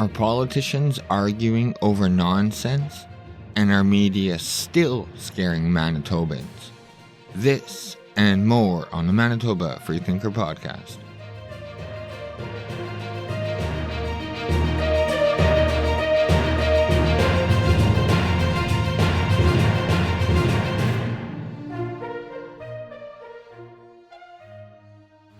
Are politicians arguing over nonsense? And are media still scaring Manitobans? This and more on the Manitoba Freethinker podcast.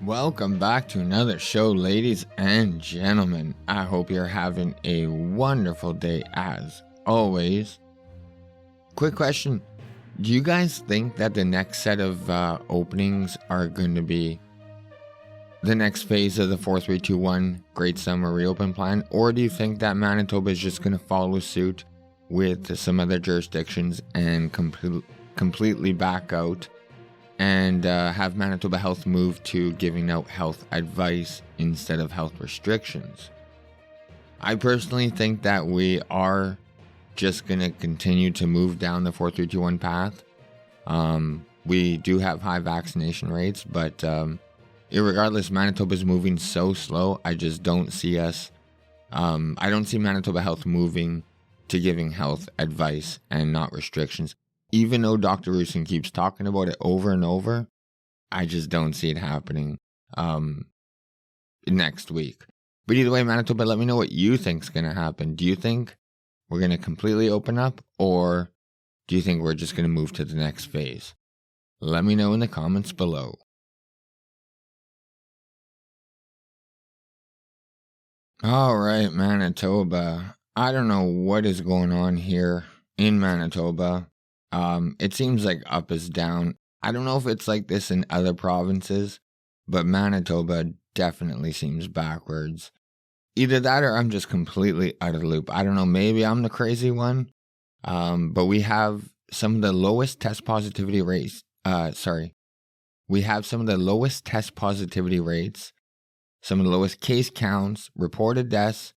Welcome back to another show, ladies and gentlemen. I hope you're having a wonderful day as always. Quick question. Do you guys think that the next set of openings are going to be the next phase of the 4-3-2-1 Great Summer Reopen Plan? Or do you think that Manitoba is just going to follow suit with some other jurisdictions and completely back out and have Manitoba Health move to giving out health advice instead of health restrictions? I personally think that we are just going to continue to move down the 4-3-2-1 path. We do have high vaccination rates, but irregardless, Manitoba is moving so slow. I just don't see us. I don't see Manitoba Health moving to giving health advice and not restrictions. Even though Dr. Roussin keeps talking about it over and over, I just don't see it happening next week. But either way, Manitoba, let me know what you think's going to happen. Do you think we're going to completely open up, or do you think we're just going to move to the next phase? Let me know in the comments below. All right, Manitoba. I don't know what is going on here in Manitoba. It seems like up is down. I don't know if it's like this in other provinces, but Manitoba definitely seems backwards. Either that or I'm just completely out of the loop. I don't know, maybe I'm the crazy one. But we have some of the lowest test positivity rates. We have some of the lowest test positivity rates, some of the lowest case counts, reported deaths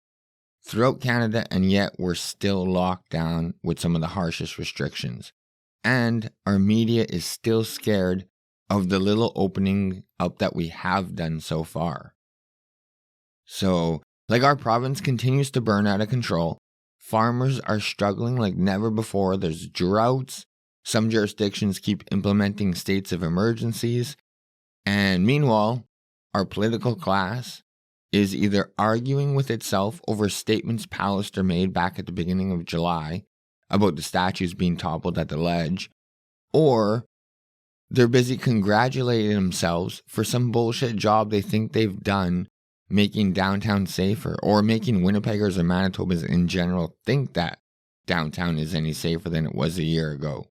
throughout Canada, and yet we're still locked down with some of the harshest restrictions. And our media is still scared of the little opening up that we have done so far. So, like, our province continues to burn out of control. Farmers are struggling like never before. There's droughts. Some jurisdictions keep implementing states of emergencies. And meanwhile, our political class is either arguing with itself over statements Pallister made back at the beginning of July about the statues being toppled at the ledge, or they're busy congratulating themselves for some bullshit job they think they've done making downtown safer, or making Winnipeggers and Manitobans in general think that downtown is any safer than it was a year ago.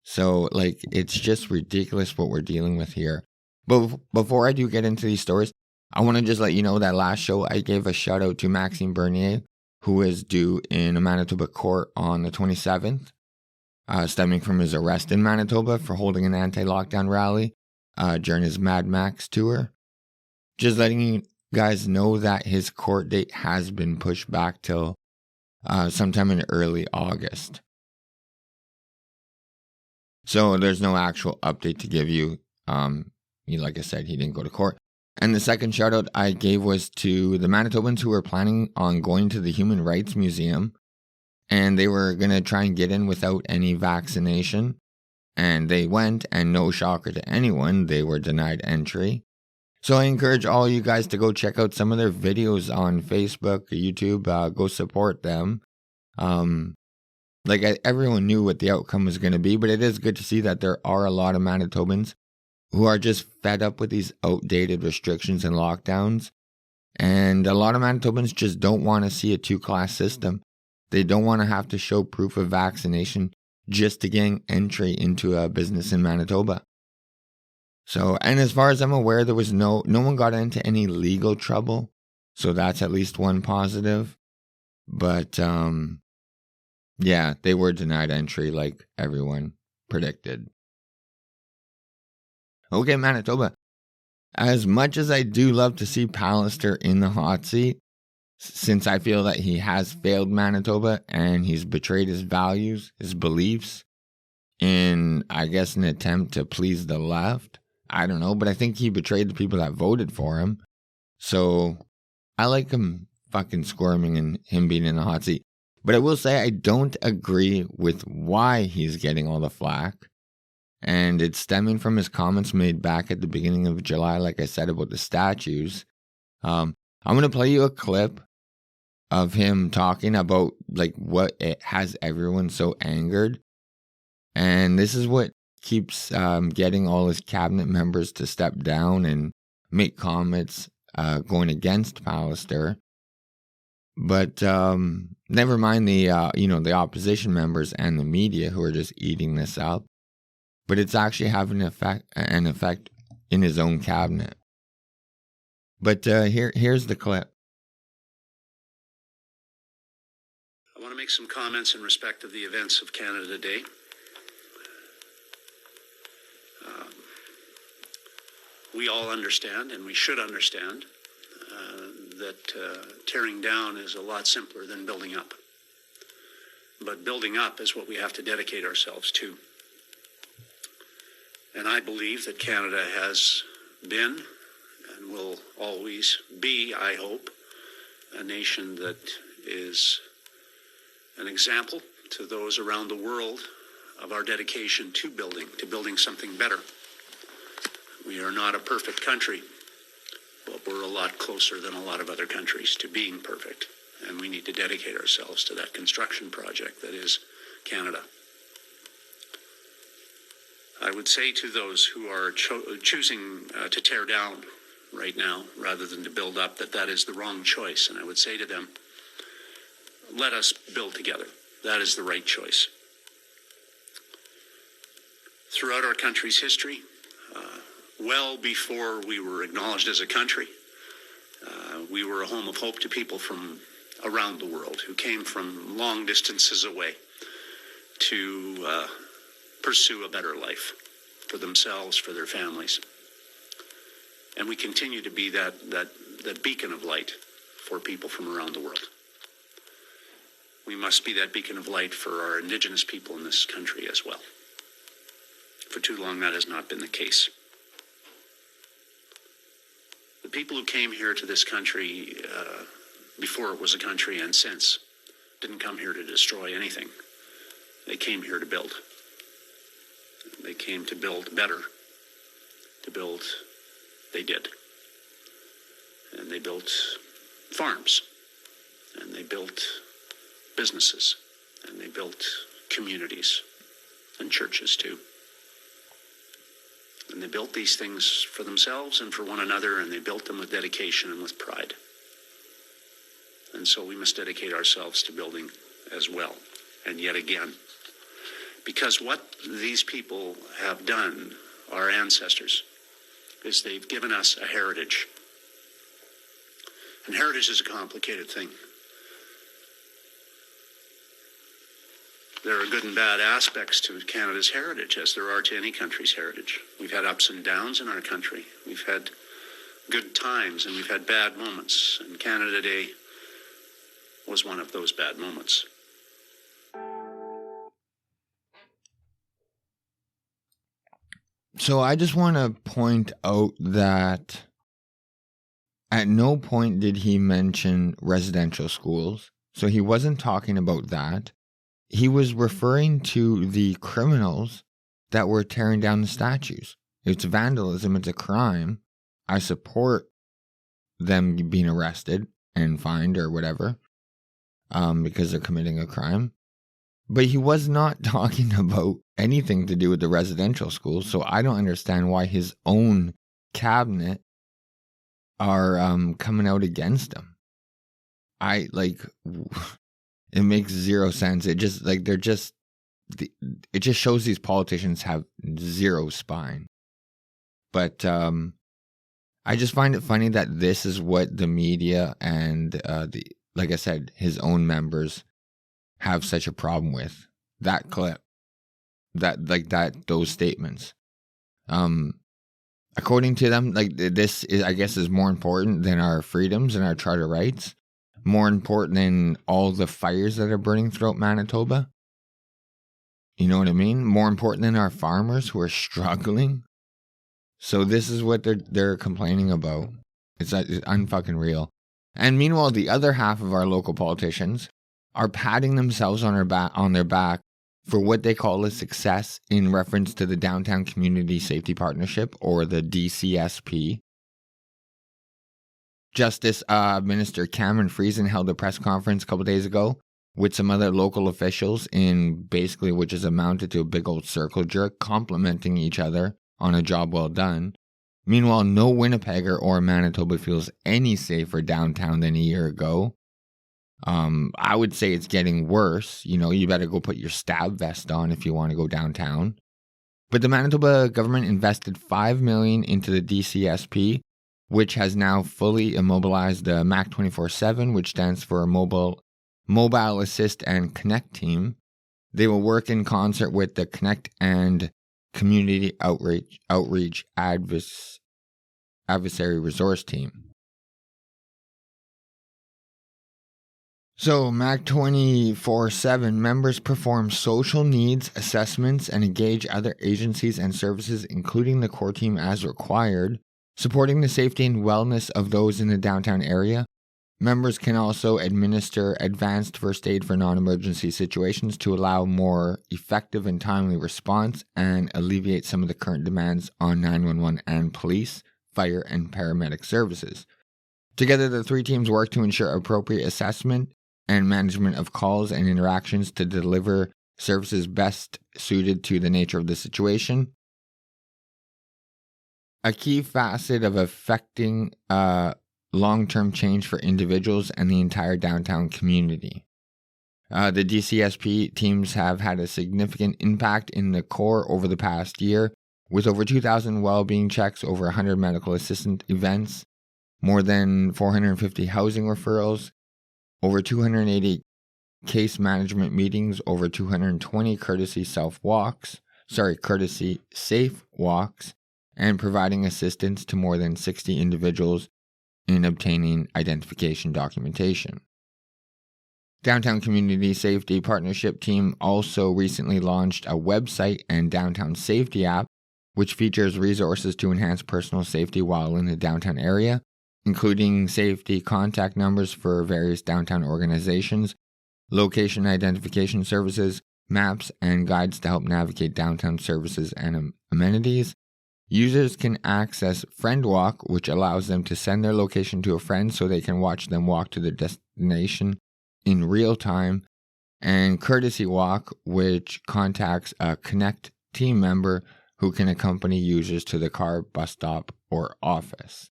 So, like, it's just ridiculous what we're dealing with here. But before I do get into these stories, I want to just let you know that last show I gave a shout out to Maxime Bernier, who is due in a Manitoba court on the 27th, stemming from his arrest in Manitoba for holding an anti-lockdown rally during his Mad Max tour. Just letting you guys know that his court date has been pushed back till sometime in early August. So there's no actual update to give you. Like I said, he didn't go to court. And the second shout out I gave was to the Manitobans who were planning on going to the Human Rights Museum, and they were going to try and get in without any vaccination. And they went, and no shocker to anyone, they were denied entry. So I encourage all you guys to go check out some of their videos on Facebook, YouTube. Go support them. Everyone knew what the outcome was going to be, but it is good to see that there are a lot of Manitobans who are just fed up with these outdated restrictions and lockdowns. And a lot of Manitobans just don't want to see a two-class system. They don't want to have to show proof of vaccination just to gain entry into a business in Manitoba. So, and as far as I'm aware, there was no one got into any legal trouble. So that's at least one positive. But, yeah, they were denied entry like everyone predicted. Okay, Manitoba. As much as I do love to see Pallister in the hot seat, since I feel that he has failed Manitoba and he's betrayed his values, his beliefs, in, I guess, an attempt to please the left. I don't know, but I think he betrayed the people that voted for him. So I like him fucking squirming and him being in the hot seat. But I will say I don't agree with why he's getting all the flack. And it's stemming from his comments made back at the beginning of July, like I said, about the statues. I'm going to play you a clip of him talking about like what it has everyone so angered. And this is what keeps getting all his cabinet members to step down and make comments going against Pallister. But never mind the the opposition members and the media who are just eating this up. But it's actually having an effect in his own cabinet. But here's the clip. I want to make some comments in respect of the events of Canada Day. We all understand, and we should understand, that tearing down is a lot simpler than building up. But building up is what we have to dedicate ourselves to. And I believe that Canada has been and will always be, I hope, a nation that is an example to those around the world of our dedication to building something better. We are not a perfect country, but we're a lot closer than a lot of other countries to being perfect. And we need to dedicate ourselves to that construction project that is Canada. I would say to those who are choosing to tear down right now rather than to build up that is the wrong choice. And I would say to them, let us build together. That is the right choice. Throughout our country's history, well before we were acknowledged as a country, we were a home of hope to people from around the world who came from long distances away to pursue a better life for themselves, for their families. And we continue to be that beacon of light for people from around the world. We must be that beacon of light for our Indigenous people in this country as well. For too long, that has not been the case. The people who came here to this country before it was a country and since didn't come here to destroy anything. They came here to build. They came to build better. To build, they did. And they built farms. And they built businesses. And they built communities and churches too. And they built these things for themselves and for one another, and they built them with dedication and with pride. And so we must dedicate ourselves to building as well. And yet again, because what these people have done, our ancestors, is they've given us a heritage. And heritage is a complicated thing. There are good and bad aspects to Canada's heritage, as there are to any country's heritage. We've had ups and downs in our country. We've had good times and we've had bad moments. And Canada Day was one of those bad moments. So I just want to point out that at no point did he mention residential schools. So he wasn't talking about that. He was referring to the criminals that were tearing down the statues. It's vandalism. It's a crime. I support them being arrested and fined or whatever because they're committing a crime. But he was not talking about anything to do with the residential schools. So I don't understand why his own cabinet are coming out against him. It makes zero sense. It just it just shows these politicians have zero spine. But I just find it funny that this is what the media and like I said, his own members have such a problem with. That clip, those statements. According to them, this is, I guess, is more important than our freedoms and our charter rights. More important than all the fires that are burning throughout Manitoba. You know what I mean? More important than our farmers who are struggling. So this is what they're complaining about. It's unfucking real. And meanwhile, the other half of our local politicians are patting themselves on their back for what they call a success in reference to the Downtown Community Safety Partnership, or the DCSP. Justice Minister Cameron Friesen held a press conference a couple days ago with some other local officials in basically which is amounted to a big old circle jerk, complimenting each other on a job well done. Meanwhile, no Winnipegger or Manitoba feels any safer downtown than a year ago. I would say it's getting worse. You better go put your stab vest on if you want to go downtown. But the Manitoba government invested $5 million into the DCSP, which has now fully immobilized the MAC 24/7, which stands for Mobile Assist and Connect team. They will work in concert with the Connect and Community Outreach Adversary Resource team. So, MAC 24/7 members perform social needs assessments and engage other agencies and services, including the core team as required, supporting the safety and wellness of those in the downtown area. Members can also administer advanced first aid for non-emergency situations to allow more effective and timely response and alleviate some of the current demands on 911 and police, fire, and paramedic services. Together, the three teams work to ensure appropriate assessment and management of calls and interactions to deliver services best suited to the nature of the situation. A key facet of affecting long-term change for individuals and the entire downtown community. The DCSP teams have had a significant impact in the core over the past year, with over 2,000 well-being checks, over 100 medical assistant events, more than 450 housing referrals, over 280 case management meetings, over 220 courtesy safe walks, and providing assistance to more than 60 individuals in obtaining identification documentation. Downtown Community Safety Partnership Team also recently launched a website and downtown safety app, which features resources to enhance personal safety while in the downtown area, including safety contact numbers for various downtown organizations, location identification services, maps, and guides to help navigate downtown services and amenities. Users can access Friend Walk, which allows them to send their location to a friend so they can watch them walk to their destination in real time, and Courtesy Walk, which contacts a Connect team member who can accompany users to the car, bus stop, or office.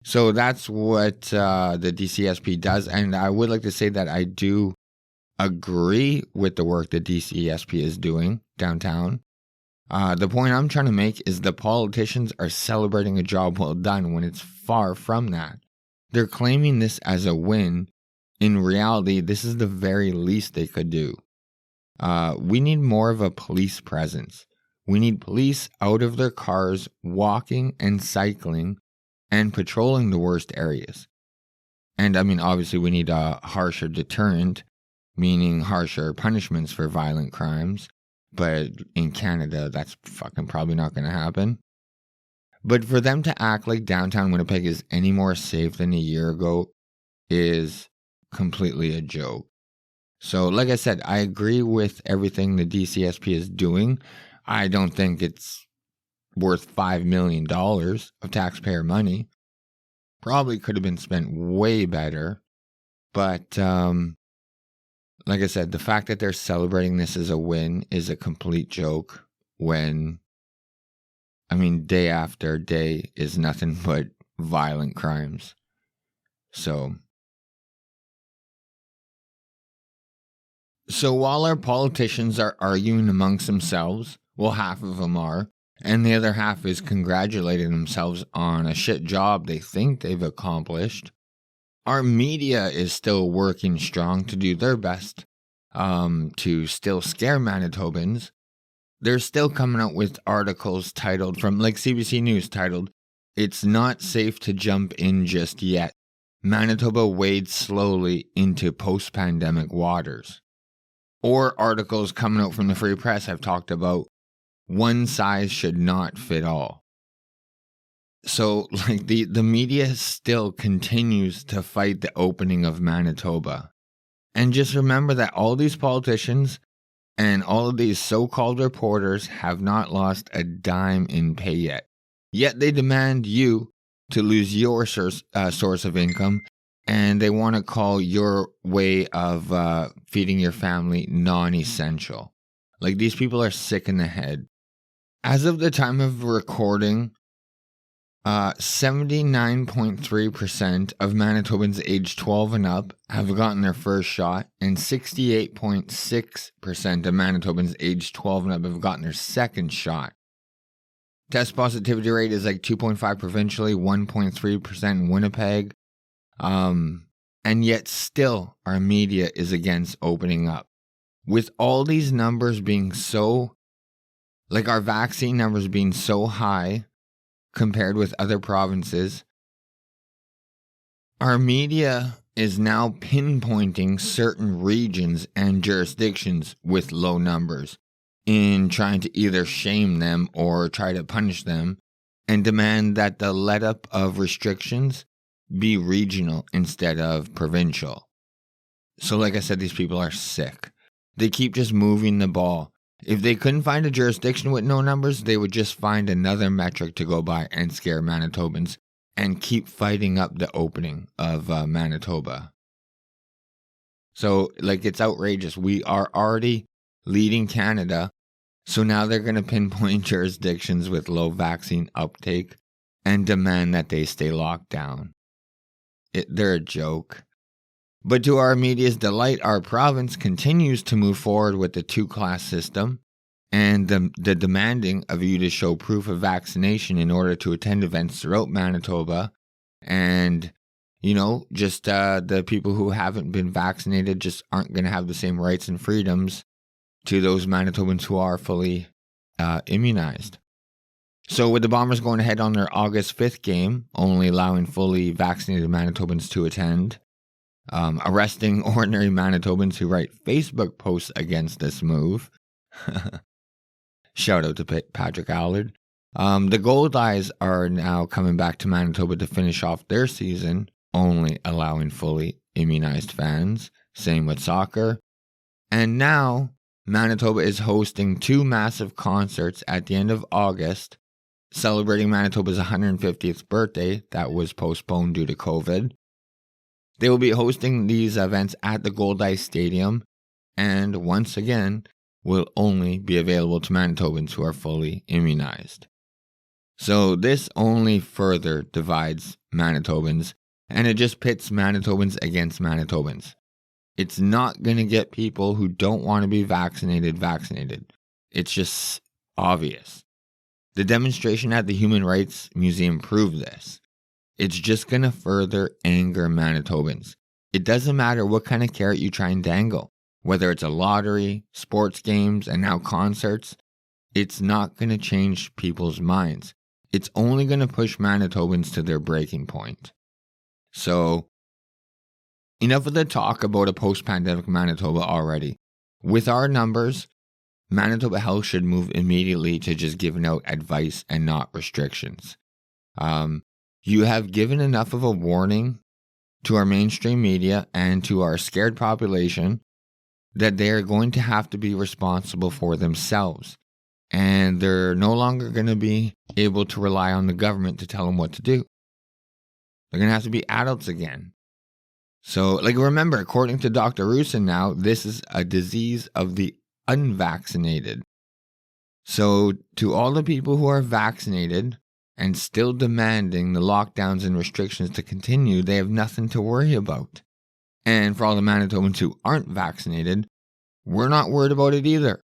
So that's what the DCSP does, and I would like to say that I do agree with the work that DCSP is doing downtown. The point I'm trying to make is the politicians are celebrating a job well done when it's far from that. They're claiming this as a win. In reality, this is the very least they could do. We need more of a police presence. We need police out of their cars, walking and cycling and patrolling the worst areas. And I mean, obviously we need a harsher deterrent, meaning harsher punishments for violent crimes. But in Canada, that's fucking probably not going to happen. But for them to act like downtown Winnipeg is any more safe than a year ago is completely a joke. So, like I said, I agree with everything the DCSP is doing. I don't think it's worth $5 million of taxpayer money. Probably could have been spent way better. But, like I said, the fact that they're celebrating this as a win is a complete joke when, I mean, day after day is nothing but violent crimes. So while our politicians are arguing amongst themselves, well, half of them are, and the other half is congratulating themselves on a shit job they think they've accomplished, our media is still working strong to do their best to still scare Manitobans. They're still coming out with articles titled, from like CBC News, titled, "It's Not Safe to Jump In Just Yet. Manitoba Wades Slowly into Post-Pandemic Waters." Or articles coming out from the Free Press have talked about, "One size should not fit all." So, like, the media still continues to fight the opening of Manitoba. And just remember that all these politicians and all of these so-called reporters have not lost a dime in pay yet. Yet they demand you to lose your source of income, and they want to call your way of feeding your family non-essential. Like, these people are sick in the head. As of the time of recording, 79.3% of Manitobans aged 12 and up have gotten their first shot, and 68.6% of Manitobans aged 12 and up have gotten their second shot. Test positivity rate is like 2.5 provincially, 1.3% in Winnipeg. And yet still our media is against opening up. With all these numbers being so, like our vaccine numbers being so high compared with other provinces, our media is now pinpointing certain regions and jurisdictions with low numbers in trying to either shame them or try to punish them and demand that the let-up of restrictions be regional instead of provincial. So like I said, these people are sick. They keep just moving the ball. If they couldn't find a jurisdiction with no numbers, they would just find another metric to go by and scare Manitobans and keep fighting up the opening of Manitoba. So, like, it's outrageous. We are already leading Canada, so now they're going to pinpoint jurisdictions with low vaccine uptake and demand that they stay locked down. They're a joke. But to our media's delight, our province continues to move forward with the two-class system and the demanding of you to show proof of vaccination in order to attend events throughout Manitoba. And, you know, just the people who haven't been vaccinated just aren't going to have the same rights and freedoms to those Manitobans who are fully immunized. So with the Bombers going ahead on their August 5th game, only allowing fully vaccinated Manitobans to attend, arresting ordinary Manitobans who write Facebook posts against this move. Shout out to Patrick Allard. The Gold Eyes are now coming back to Manitoba to finish off their season, only allowing fully immunized fans. Same with soccer. And now Manitoba is hosting two massive concerts at the end of August, celebrating Manitoba's 150th birthday that was postponed due to COVID. They will be hosting these events at the Goldeye Stadium, and once again, will only be available to Manitobans who are fully immunized. So this only further divides Manitobans, and it just pits Manitobans against Manitobans. It's not going to get people who don't want to be vaccinated. It's just obvious. The demonstration at the Human Rights Museum proved this. It's just going to further anger Manitobans. It doesn't matter what kind of carrot you try and dangle, whether it's a lottery, sports games, and now concerts. It's not going to change people's minds. It's only going to push Manitobans to their breaking point. So, enough of the talk about a post-pandemic Manitoba already. With our numbers, Manitoba Health should move immediately to just giving out advice and not restrictions. You have given enough of a warning to our mainstream media and to our scared population that they are going to have to be responsible for themselves. And they're no longer going to be able to rely on the government to tell them what to do. They're going to have to be adults again. So, like, remember, according to Dr. Rusin now, this is a disease of the unvaccinated. So, to all the people who are vaccinated and still demanding the lockdowns and restrictions to continue, they have nothing to worry about. And for all the Manitobans who aren't vaccinated, we're not worried about it either.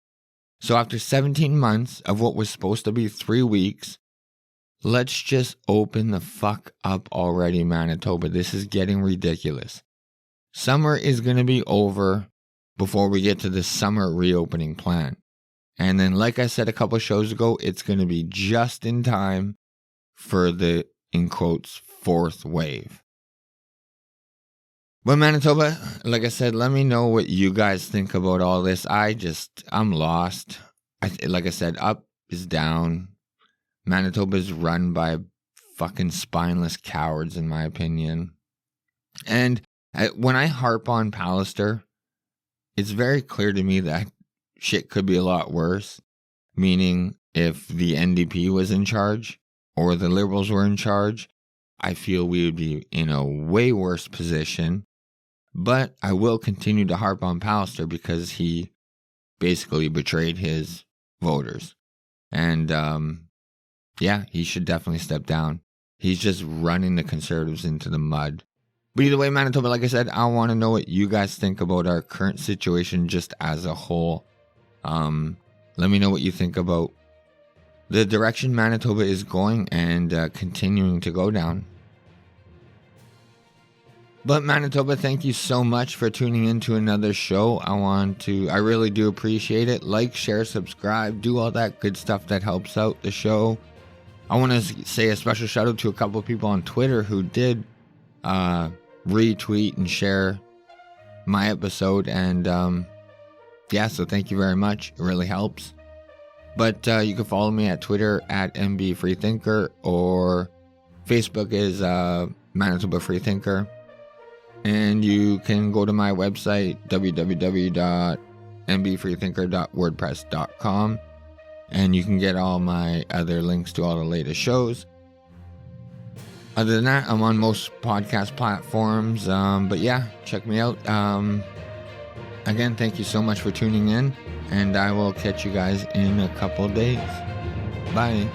So after 17 months of what was supposed to be 3 weeks, let's just open the fuck up already, Manitoba. This is getting ridiculous. Summer is going to be over before we get to the summer reopening plan. And then, like I said a couple shows ago, it's going to be just in time for the, in quotes, fourth wave. But Manitoba, like I said, let me know what you guys think about all this. I'm lost. Like I said, up is down. Manitoba is run by fucking spineless cowards, in my opinion. And when I harp on Pallister, it's very clear to me that shit could be a lot worse. Meaning, if the NDP was in charge or the Liberals were in charge, I feel we would be in a way worse position. But I will continue to harp on Pallister because he basically betrayed his voters. And yeah, he should definitely step down. He's just running the Conservatives into the mud. But either way, Manitoba, like I said, I want to know what you guys think about our current situation just as a whole. Let me know what you think about the direction Manitoba is going and continuing to go down. But Manitoba, thank you so much for tuning in to another show. I really do appreciate it. Like, share, subscribe, do all that good stuff that helps out the show. I want to say a special shout out to a couple of people on Twitter who did retweet and share my episode. And yeah, so thank you very much. It really helps. But you can follow me at Twitter at mbfreethinker, or Facebook is Manitoba Freethinker. And you can go to my website, www.mbfreethinker.wordpress.com, and you can get all my other links to all the latest shows. Other than that, I'm on most podcast platforms. But yeah, check me out. Again, thank you so much for tuning in, and I will catch you guys in a couple days. Bye.